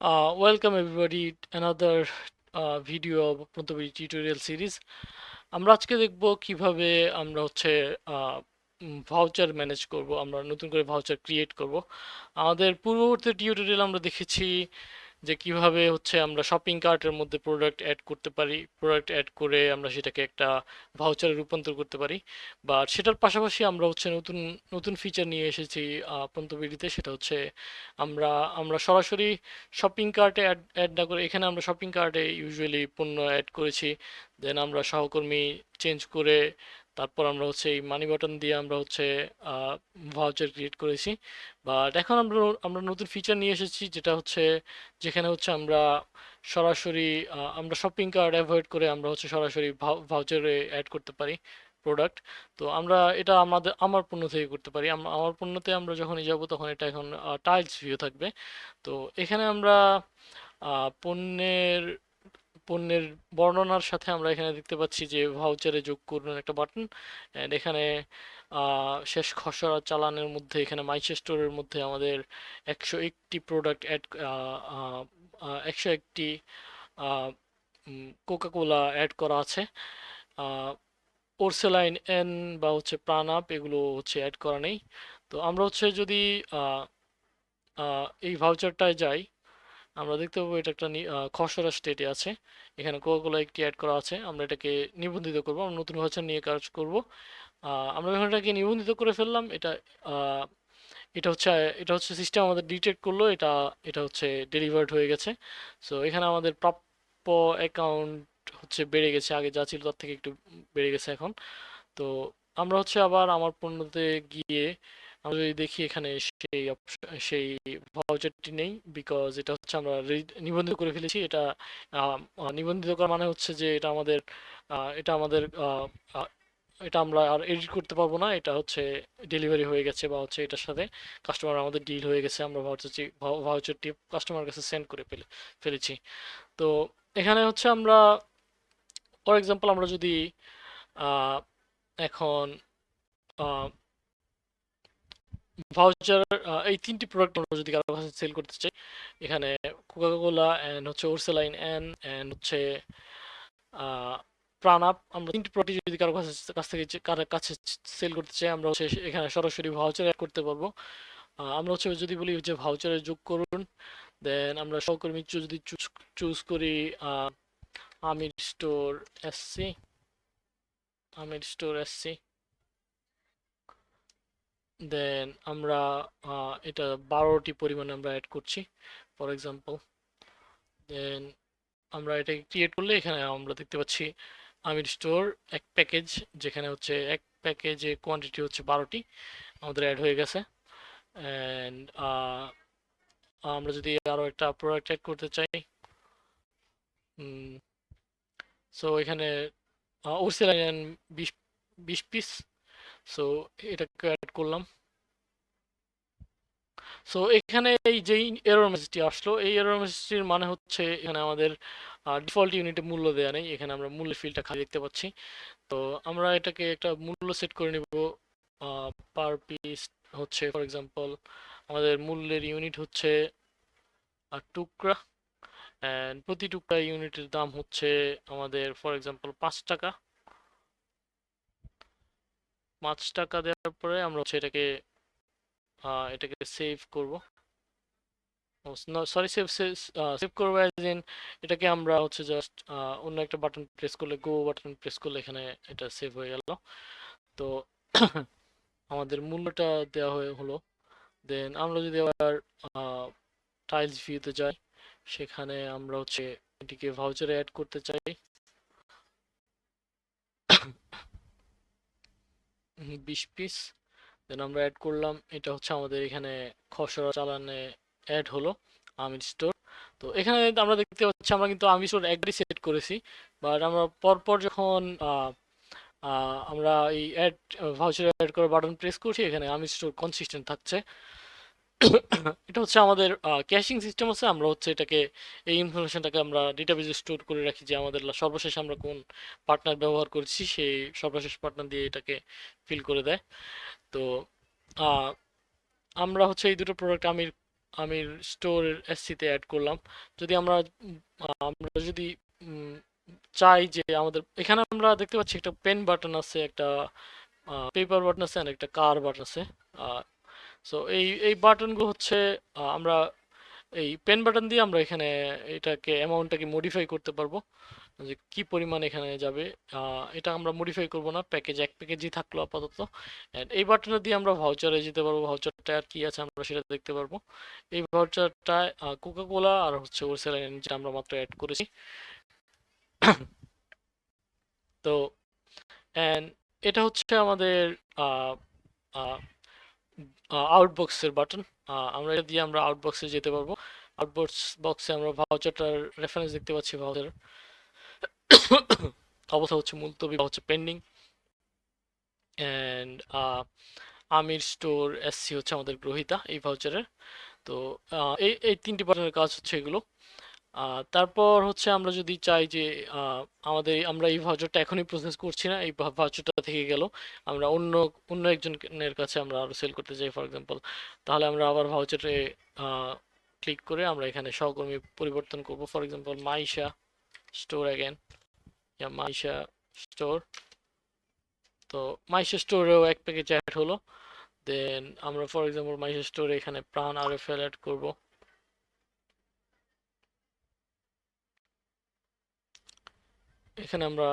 Welcome everybody to another video of প্রন্তবিড়ি tutorial series. আমরা আজকে দেখব কিভাবে আমরা হচ্ছে ভাউচার ম্যানেজ করব, আমরা নতুন করে ভাউচার ক্রিয়েট করব। আমাদের পূর্ববর্তী টিউটোরিয়াল আমরা দেখেছি যে কিভাবে হচ্ছে আমরা শপিং কার্টের মধ্যে প্রোডাক্ট অ্যাড করতে পারি, প্রোডাক্ট অ্যাড করে আমরা সেটাকে একটা ভাউচারে রূপান্তর করতে পারি। বা সেটার পাশাপাশি আমরা হচ্ছে নতুন নতুন ফিচার নিয়ে এসেছি প্রন্তবিডিতে, সেটা হচ্ছে আমরা আমরা সরাসরি শপিং কার্টে অ্যাড অ্যাড না করে এখানে আমরা শপিং কার্টে ইউজুয়ালি পণ্য অ্যাড করেছি, দেন আমরা সহকর্মী চেঞ্জ করে তারপর আমরা হচ্ছে এই মানি বাটন দিয়ে আমরা হচ্ছে ভাউচার ক্রিয়েট করেছি। বাট এখন আমরা আমরা নতুন ফিচার নিয়ে এসেছি, যেটা হচ্ছে যেখানে হচ্ছে আমরা সরাসরি আমরা শপিং কার্ট অ্যাভয়েড করে আমরা হচ্ছে সরাসরি ভাউচারে অ্যাড করতে পারি প্রোডাক্ট। তো আমরা এটা আমার পণ্য থেকে করতে পারি। আমার পণ্যতে আমরা যখনই যাব তখন এটা এখন টাইলস ভিউ থাকবে। তো এখানে আমরা পণ্যের পণ্যের বর্ণনার সাথে আমরা এখানে দেখতে পাচ্ছি যে ভাউচারে যোগ করুন একটা বাটন। অ্যান্ড এখানে শেষ খসড়া চালানের মধ্যে এখানে মাইশো স্টোরের মধ্যে আমাদের 101টি প্রোডাক্ট অ্যাড, 101টি কোকা কোলা অ্যাড করা আছে। পোর্সেলাইন এন বা হচ্ছে প্রাণাপ এগুলো হচ্ছে অ্যাড করা নেই। তো আমরা হচ্ছে যদি আহ, এই ভাউচারটায় যাই, আমরা দেখতে পাবো এটা একটা খসড়া স্টেটে আছে। এখানে কোকাকোলা একটি অ্যাড করা আছে, আমরা এটাকে নিবন্ধিত করব, আমরা নতুন ভাউচার নিয়ে কাজ করব। আমরা যখন এটাকে নিবন্ধিত করে ফেললাম, আহ, এটা হচ্ছে এটা হচ্ছে সিস্টেম আমাদের ডিটেক্ট করলো, এটা এটা হচ্ছে ডেলিভার্ড হয়ে গেছে। সো এখানে আমাদের প্রাপ্য অ্যাকাউন্ট হচ্ছে বেড়ে গেছে, আগে যা ছিল তার থেকে একটু বেড়ে গেছে এখন। তো আমরা হচ্ছে আবার আমার পণ্যতে গিয়ে আমরা যদি দেখি এখানে সেই ভাউচারটি নেই, বিকজ এটা হচ্ছে আমরা নিবন্ধিত করে ফেলেছি। এটা নিবন্ধিত করা মানে হচ্ছে যে এটা আমাদের এটা আমাদের এটা আমরা আর এডিট করতে পারবো না, এটা হচ্ছে ডেলিভারি হয়ে গেছে বা হচ্ছে এটার সাথে কাস্টমার আমাদের ডিল হয়ে গেছে, আমরা ভাউচারটি কাস্টমার কাছে সেন্ড করে ফেলেছি। তো এখানে হচ্ছে আমরা ফর এক্সাম্পল আমরা যদি আহ, এখন ভাউচার এই তিনটি প্রোডাক্ট আমরা যদি কারো কাছে সেল করতে চাই, এখানে কোকাকোলা অ্যান্ড হচ্ছে ওরসেলাইন অ্যান্ড হচ্ছে আহ, প্রাণাপ, আমরা তিনটি প্রোডাক্ট যদি কারো কারো কাছে সেল করতে চাই, আমরা হচ্ছে এখানে সরাসরি ভাউচার অ্যাড করতে পারবো। আমরা হচ্ছে যদি বলি যে ভাউচারে যোগ করুন, দেন আমরা সহকর্মী যদি চুজ করি আহ, আমির স্টোর এসসি, আমির স্টোর এসসি, দেন আমরা এটা 12টি পরিমাণে আমরা অ্যাড করছি ফর এক্সাম্পল। দেন আমরা এটাকে ক্রিয়েট করলে এখানে আমরা দেখতে পাচ্ছি আমির স্টোর এক প্যাকেজ, যেখানে হচ্ছে এক প্যাকেজে কোয়ান্টিটি হচ্ছে 12টি আমাদের অ্যাড হয়ে গেছে। অ্যান্ড আমরা যদি আরও একটা প্রোডাক্ট অ্যাড করতে চাই, সো এখানে ওরসেলাইন 20 পিস, সো এটাকে অ্যাড করলাম। সো এখানে এই যে এরর মেসেজটি আসলো, এই এরর মেসেজটির মানে হচ্ছে এখানে আমাদের ডিফল্ট ইউনিটে মূল্য দেওয়া নেই, এখানে আমরা মূল্য ফিল্ডটা খালি দেখতে পাচ্ছি। তো আমরা এটাকে একটা মূল্য সেট করে নিব। পার পিস হচ্ছে ফর এক্সাম্পল আমাদের মূল্যের ইউনিট হচ্ছে টুকরা, অ্যান্ড প্রতি টুকরা ইউনিটের দাম হচ্ছে আমাদের ফর এক্সাম্পল 5 টাকা। 5 টাকা দেওয়ার পরে আমরা হচ্ছে এটাকে এটাকে সেভ করব, সরি সেভ সেভ করবো অ্যাজ ইন এটাকে আমরা হচ্ছে জাস্ট অন্য একটা বাটন প্রেস করলে, গো বাটন প্রেস করলে এখানে এটা সেভ হয়ে গেল। তো আমাদের মূল্যটা দেওয়া হলো। দেন আমরা যদি আবার টাইলস ভিউতে যাই, সেখানে আমরা হচ্ছে এটিকে ভাউচারে অ্যাড করতে চাই 20 পিস। দেন আমরা অ্যাড করলাম, এটা হচ্ছে আমাদের এখানে খসড়া চালানে অ্যাড হলো আমির স্টোর। তো এখানে আমরা দেখতে পাচ্ছি আমরা কিন্তু আমির স্টোর একবারই সেট করেছি, বাট আমরা পরপর যখন আমরা এই ভাউচার অ্যাড করার বাটন প্রেস করছি, এখানে আমির স্টোর কনসিস্টেন্ট থাকছে। এটা হচ্ছে আমাদের ক্যাশিং সিস্টেম আছে, আমরা হচ্ছে এটাকে এই ইনফরমেশনটাকে আমরা ডেটাবেজে স্টোর করে রাখি যে আমাদের সর্বশেষ আমরা কোন পার্টনার ব্যবহার করছি, সেই সর্বশেষ পার্টনার দিয়ে এটাকে ফিল করে দেয়। তো আহ, আমরা হচ্ছে এই দুটো প্রোডাক্ট আমির স্টোর এসসিতে অ্যাড করলাম। যদি আমরা আমরা যদি উম, চাই যে আমাদের এখানে আমরা দেখতে পাচ্ছি একটা পেন বাটন আছে, একটা পেপার বাটন আছে, আর একটা কার বাটন আছে। সো এই এই বাটনগুলো হচ্ছে আমরা এই পেন বাটন দিয়ে আমরা এখানে এটাকে অ্যামাউন্টটাকে মডিফাই করতে পারবো, যে কি পরিমাণ এখানে যাবে। এটা আমরা মডিফাই করব না, প্যাকেজ এক প্যাকেজই থাকলো আপাতত। And এই বাটনে দিয়ে আমরা ভাউচারে যেতে পারবো, ভাউচারটা আর কি আছে আমরা সেটা দেখতে পারবো। এই ভাউচারটা কোকা কোলা আর হচ্ছে ওরসেলাইন যেটা আমরা মাত্র অ্যাড করেছি। তো অ্যান্ড এটা হচ্ছে আমাদের আউটবক্সের বাটন। আমরা এটা দিয়ে আমরা আউটবক্সে যেতে পারবো। আউটবক্স বক্সে আমরা ভাউচারটার রেফারেন্স দেখতে পাচ্ছি, ভাউচার অবস্থা হচ্ছে মুলতবি বা হচ্ছে পেন্ডিং। অ্যান্ড আমির স্টোর এসসি হচ্ছে আমাদের গ্রহীতা এই ভাউচারের। তো এই এই তিনটি বাটনের কাজ হচ্ছে এগুলো। তারপর হচ্ছে আমরা যদি চাই যে আমরা এই ভাউচারটা এখনই প্রসেস করছি না, এই ভাউচারটা থেকে গেল, আমরা অন্য অন্য একজনের কাছে আমরা আরো সেল করতে চাই ফর এক্সাম্পল, তাহলে আমরা আবার ভাউচারে ক্লিক করে আমরা এখানে সহকর্মী পরিবর্তন করব। For example Maisha store again, Maisha store. তো মাইশা স্টোরেও এক প্যাকেজ অ্যাড হলো। দেন আমরা ফর এক্সাম্পল মাইশা স্টোরে এখানে প্রাণ আর এফ এল অ্যাড করবো। এখানে আমরা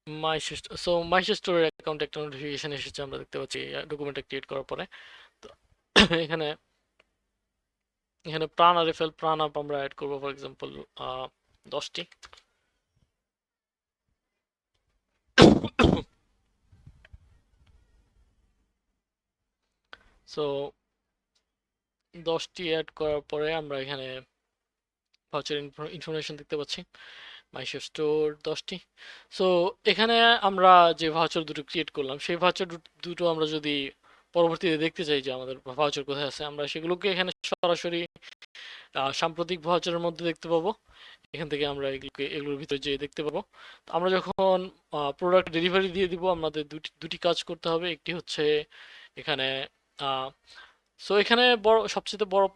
মাইশা স্টোরের অ্যাকাউন্টে একটা নোটিফিকেশন এসেছে, আমরা দেখতে পাচ্ছি ডকুমেন্টটা ক্রিয়েট করার পরে। তো এখানে এখানে প্রাণ আর এফ এল প্রাণ আপ আমরা অ্যাড করবো ফর এক্সাম্পল 10টি। সো 10টি অ্যাড করার পরে আমরা এখানে ভাউচার ইনফরমেশন দেখতে পাচ্ছি, মাইশো স্টোর 10টি। সো এখানে আমরা যে ভাউচার দুটো ক্রিয়েট করলাম সেই ভাউচার দুটো আমরা যদি পরবর্তীতে দেখতে চাই যে আমাদের ভাউচার কোথায় আছে, আমরা সেগুলোকে এখানে সরাসরি সাম্প্রতিক ভাউচারের মধ্যে দেখতে পাবো। এখান থেকে আমরা এগুলোর ভিতরে যেয়ে দেখতে পাবো। তো আমরা যখন প্রোডাক্ট ডেলিভারি দিয়ে দিব, আমাদের দুটি দুটি কাজ করতে হবে। একটি হচ্ছে এখানে সো এখানে বড় সবচেয়ে বড়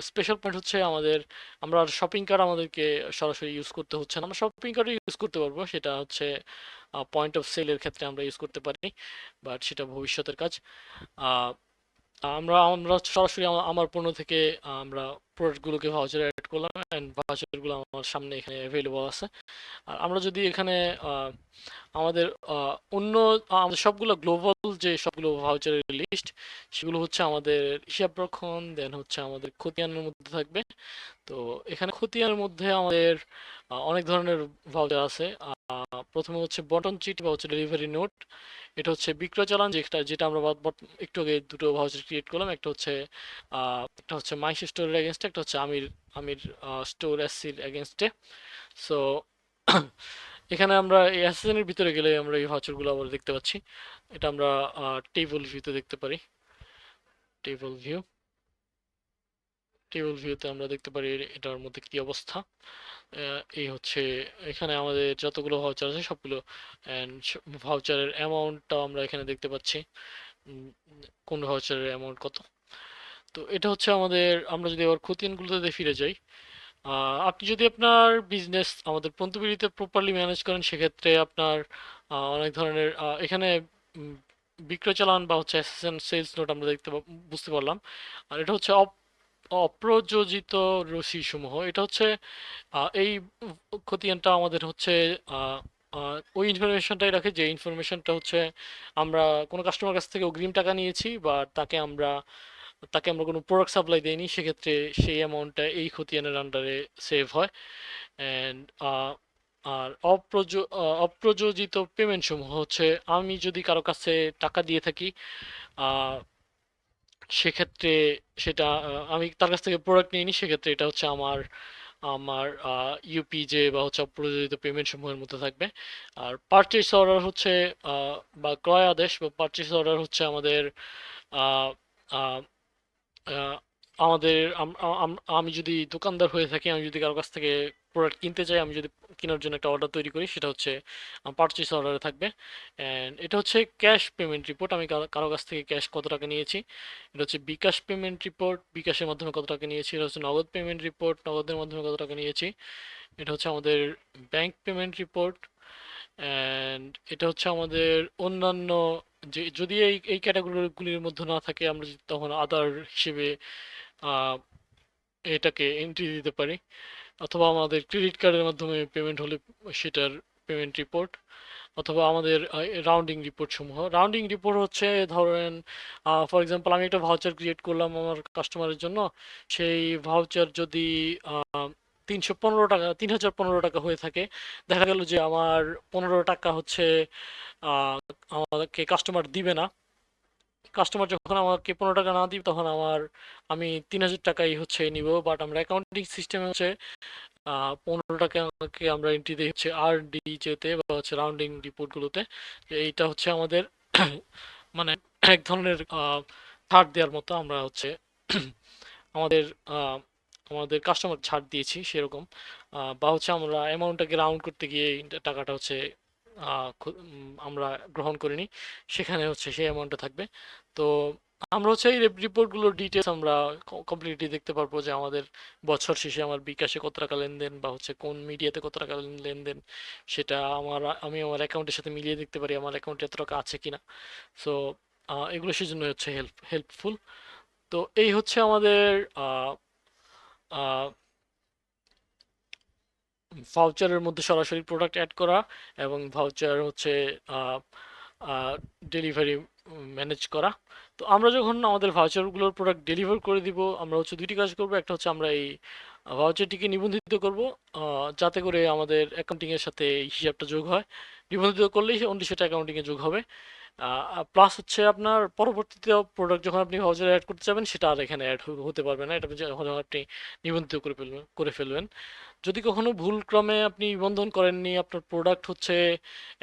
স্পেশাল পয়েন্ট হচ্ছে আমাদের, আমরা শপিং কার্ট আমাদেরকে সরাসরি ইউজ করতে হচ্ছে না, আমরা শপিং কার্টও ইউজ করতে পারবো, সেটা হচ্ছে পয়েন্ট অফ সেলের ক্ষেত্রে আমরা ইউজ করতে পারি, বাট সেটা ভবিষ্যতের কাজ। আহ, আমরা আমরা সরাসরি আমার পণ্য থেকে আমরা প্রোডাক্টগুলোকে ভাউচারে অ্যাড করলাম, অ্যান্ড ভাউচারগুলো আমার সামনে এখানে অ্যাভেলেবল আছে। আর আমরা যদি এখানে আহ, আমাদের অন্য আমাদের সবগুলো গ্লোবাল যে সবগুলো ভাউচারের লিস্ট, সেগুলো হচ্ছে আমাদের হিসাবরক্ষণ, দেন হচ্ছে আমাদের খতিয়ানের মধ্যে থাকবে। তো এখানে খতিয়ানের মধ্যে আমাদের অনেক ধরনের ভাউচার আছে। প্রথমে হচ্ছে বটন চিট বা হচ্ছে ডেলিভারি নোট। এটা হচ্ছে বিক্রয় চালান, যেটা যেটা আমরা একটু আগে দুটো ভাউচার ক্রিয়েট করলাম। একটা হচ্ছে মাইশ স্টোরের এগেনস্টে, একটা হচ্ছে আমির আমির স্টোর এসসির এগেনস্টে। সো এখানে আমরা এই অ্যাসেসনের ভিতরে গেলে আমরা এই ভাউচারগুলো আবার দেখতে পাচ্ছি। এটা আমরা টেবল ভিউতে দেখতে পারি। টেবল ভিউ, টেবল ভিউতে আমরা দেখতে পারি এটার মধ্যে কি অবস্থা। এই হচ্ছে এখানে আমাদের যতগুলো ভাউচার আছে সবগুলো, অ্যান্ড ভাউচারের অ্যামাউন্টটাও আমরা এখানে দেখতে পাচ্ছি, উম, কোন ভাউচারের অ্যামাউন্ট কত। তো এটা হচ্ছে আমাদের, আমরা যদি আবার খতিয়ানগুলোতে ফিরে যাই, আপনি যদি আপনার বিজনেস আমাদের পন্তুবিলিতে প্রপারলি ম্যানেজ করেন, সেক্ষেত্রে আপনার অনেক ধরনের এখানে উম, বিক্রয় চালান বা হচ্ছে অ্যাসেসন সেলস নোট আমরা বুঝতে পারলাম। আর এটা হচ্ছে অপ্রযোজিত রসিদসমূহ। এটা হচ্ছে এই খতিয়ানটা আমাদের হচ্ছে ওই ইনফরমেশনটাই রাখে যে ইনফরমেশনটা হচ্ছে আমরা কোনো কাস্টমার কাছ থেকে অগ্রিম টাকা নিয়েছি, বা তাকে আমরা কোনো প্রোডাক্ট সাপ্লাই দেইনি, সেক্ষেত্রে সেই অ্যামাউন্টটা এই খতিয়ানের আন্ডারে সেভ হয়। অ্যান্ড আর অপ্রযোজিত পেমেন্ট সমূহ হচ্ছে, আমি যদি কারো কাছে টাকা দিয়ে থাকি, আহ, সেক্ষেত্রে সেটা আমি তার কাছ থেকে প্রোডাক্ট নিইনি, সেক্ষেত্রে এটা হচ্ছে আমার আমার ইউপিজে বা হচ্ছে অপ্রযোজিত পেমেন্ট সমূহের মধ্যে থাকবে। আর পারচেস অর্ডার হচ্ছে বা ক্রয় আদেশ বা পারচেস অর্ডার হচ্ছে আমাদের আহ, আহ, আমি যদি দোকানদার হয়ে থাকি, আমি যদি কারো কাছ থেকে প্রোডাক্ট কিনতে চাই, আমি যদি কেনার জন্য একটা অর্ডার তৈরি করি, সেটা হচ্ছে পারচেস অর্ডারে থাকবে। অ্যান্ড এটা হচ্ছে ক্যাশ পেমেন্ট রিপোর্ট, আমি কারো কাছ থেকে ক্যাশ কত টাকা নিয়েছি। এটা হচ্ছে বিকাশ পেমেন্ট রিপোর্ট, বিকাশের মাধ্যমে কত টাকা নিয়েছি। এটা হচ্ছে নগদ পেমেন্ট রিপোর্ট, নগদের মাধ্যমে কত টাকা নিয়েছি। এটা হচ্ছে আমাদের ব্যাংক পেমেন্ট রিপোর্ট। অ্যান্ড এটা হচ্ছে আমাদের অন্যান্য, যে যদি এই ক্যাটাগরিগুলির মধ্যে না থাকে, আমরা যদি তখন আদার হিসেবে আহ, এটাকে এন্ট্রি দিতে পারি। অথবা আমাদের ক্রেডিট কার্ডের মাধ্যমে পেমেন্ট হলে সেটার পেমেন্ট রিপোর্ট, অথবা আমাদের রাউন্ডিং রিপোর্ট সমূহ। রাউন্ডিং রিপোর্ট হচ্ছে, ধরেন ফর এক্সাম্পল আমি একটা ভাউচার ক্রিয়েট করলাম আমার কাস্টমারের জন্য। সেই ভাউচার যদি 315 টাকা, 3015 টাকা হয়ে থাকে, দেখা গেল যে আমার 15 টাকা হচ্ছে আহ, আমাকে কাস্টমার দিবে না। কাস্টমার যখন আমাকে 15 টাকা না দিবে, তখন আমি 3000 টাকাই হচ্ছে নিব। বাট আমরা অ্যাকাউন্টিং সিস্টেমে হচ্ছে 15 টাকাকে আমরা এন্ট্রি দিই হচ্ছে আর ডি যেতে, বা হচ্ছে রাউন্ডিং রিপোর্টগুলোতে। এইটা হচ্ছে আমাদের মানে এক ধরনের ছাড় দেওয়ার মতো, আমরা হচ্ছে আমাদের আহ, আমাদের কাস্টমার ছাড় দিয়েছি সেরকম। বা হচ্ছে আমরা অ্যামাউন্টটাকে রাউন্ড করতে গিয়ে এই টাকাটা হচ্ছে আমরা গ্রহণ করিনি, সেখানে হচ্ছে সেই অ্যামাউন্টটা থাকবে। তো আমরা হচ্ছে এই রিপোর্টগুলোর ডিটেলস আমরা কমপ্লিটলি দেখতে পারবো, যে আমাদের বছর শেষে আমার বিকাশে কত টাকা লেনদেন, বা হচ্ছে কোন মিডিয়াতে কত টাকা লেনদেন, সেটা আমি আমার অ্যাকাউন্টের সাথে মিলিয়ে দেখতে পারি আমার অ্যাকাউন্টে এত টাকা আছে কিনা। সো এগুলো সেজন্য হচ্ছে হেল্পফুল। তো এই হচ্ছে আমাদের ভাউচারের মধ্যে সরাসরি প্রোডাক্ট অ্যাড করা, এবং ভাউচার হচ্ছে ডেলিভারি ম্যানেজ করা। তো আমরা যখন আমাদের ভাউচারগুলোর প্রোডাক্ট ডেলিভার করে দিব, আমরা হচ্ছে দুইটি কাজ করব। একটা হচ্ছে আমরা এই ভাউচারটিকে নিবন্ধিত করব, যাতে করে আমাদের অ্যাকাউন্টিংয়ের সাথে এই হিসাবটা যোগ হয়। নিবন্ধিত করলেই অনলি সেটা অ্যাকাউন্টিংয়ে যোগ হবে। প্লাস হচ্ছে আপনার পরবর্তীতে প্রোডাক্ট যখন আপনি ভাউচারে অ্যাড করতে যাবেন, সেটা আর এখানে অ্যাড হতে পারবে না, এটা যখন আপনি নিবন্ধিত করে ফেলবেন। যদি কখনো ভুলক্রমে আপনি নিবন্ধন করেননি, আপনার প্রোডাক্ট হচ্ছে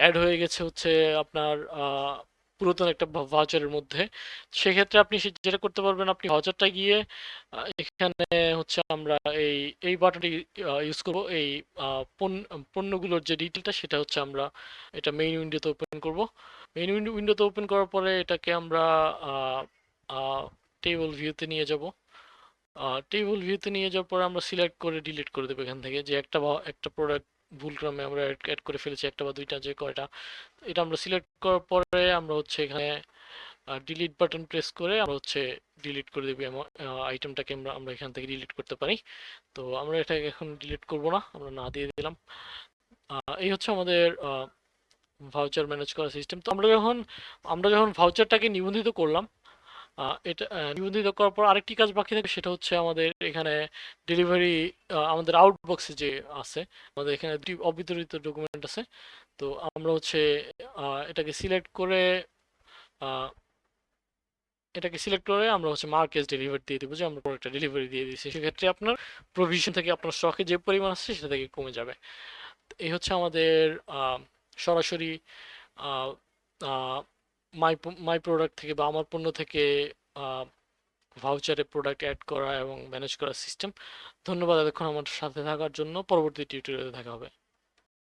অ্যাড হয়ে গেছে হচ্ছে আপনার পুরাতন একটা ভাউচারের মধ্যে, সেক্ষেত্রে আপনি যেটা করতে পারবেন, আপনি ভাউচারটা গিয়ে এখানে হচ্ছে আমরা এই এই বাটনটি ইউজ করব। এই পণ্যগুলোর যে ডিটেলটা, সেটা হচ্ছে আমরা এটা মেইন উইন্ডোতে ওপেন করব। মেইন উইন্ডোতে ওপেন করার পরে এটাকে আমরা টেবল ভিউতে নিয়ে যাব। টেবিল ভিউতে নিয়ে যাওয়ার পরে আমরা সিলেক্ট করে ডিলিট করে দেবো এখান থেকে, যে একটা প্রোডাক্ট ভুলক্রমে আমরা অ্যাড করে ফেলেছি, একটা বা দুইটা, যে কয়টা। এটা আমরা সিলেক্ট করার পরে আমরা হচ্ছে এখানে ডিলিট বাটন প্রেস করে আমরা হচ্ছে ডিলিট করে দেবো। আইটেমটাকে আমরা আমরা এখান থেকে ডিলিট করতে পারি। তো আমরা এটাকে এখন ডিলিট করব না, আমরা না দিয়ে দিলাম। এই হচ্ছে আমাদের ভাউচার ম্যানেজ করার সিস্টেম। তো আমরা যখন ভাউচারটাকে নিবন্ধিত করলাম, এটা নিবন্ধিত করার পর আরেকটি কাজ বাকি থাকে, সেটা হচ্ছে আমাদের এখানে ডেলিভারি, আমাদের আউটবক্সে যে আছে, আমাদের এখানে দুটি অবিতরিত ডকুমেন্ট আছে। তো আমরা হচ্ছে এটাকে সিলেক্ট করে আহ, আমরা হচ্ছে মার্কেজ ডেলিভারি দিয়ে দেবো, যে আমরা প্রোডাক্টটা ডেলিভারি দিয়ে দিচ্ছি। সেক্ষেত্রে আপনার প্রভিশন থেকে আপনার স্টকে যে পরিমাণ আছে সেটা থেকে কমে যাবে। এই হচ্ছে আমাদের আহ, সরাসরি মাই মাই প্রোডাক্ট থেকে বা আমার পণ্য থেকে ভাউচারে প্রোডাক্ট অ্যাড করা এবং ম্যানেজ করার সিস্টেম। ধন্যবাদ এতক্ষণ আমার সাথে থাকার জন্য। পরবর্তী টিউটোরিয়ালে দেখা হবে।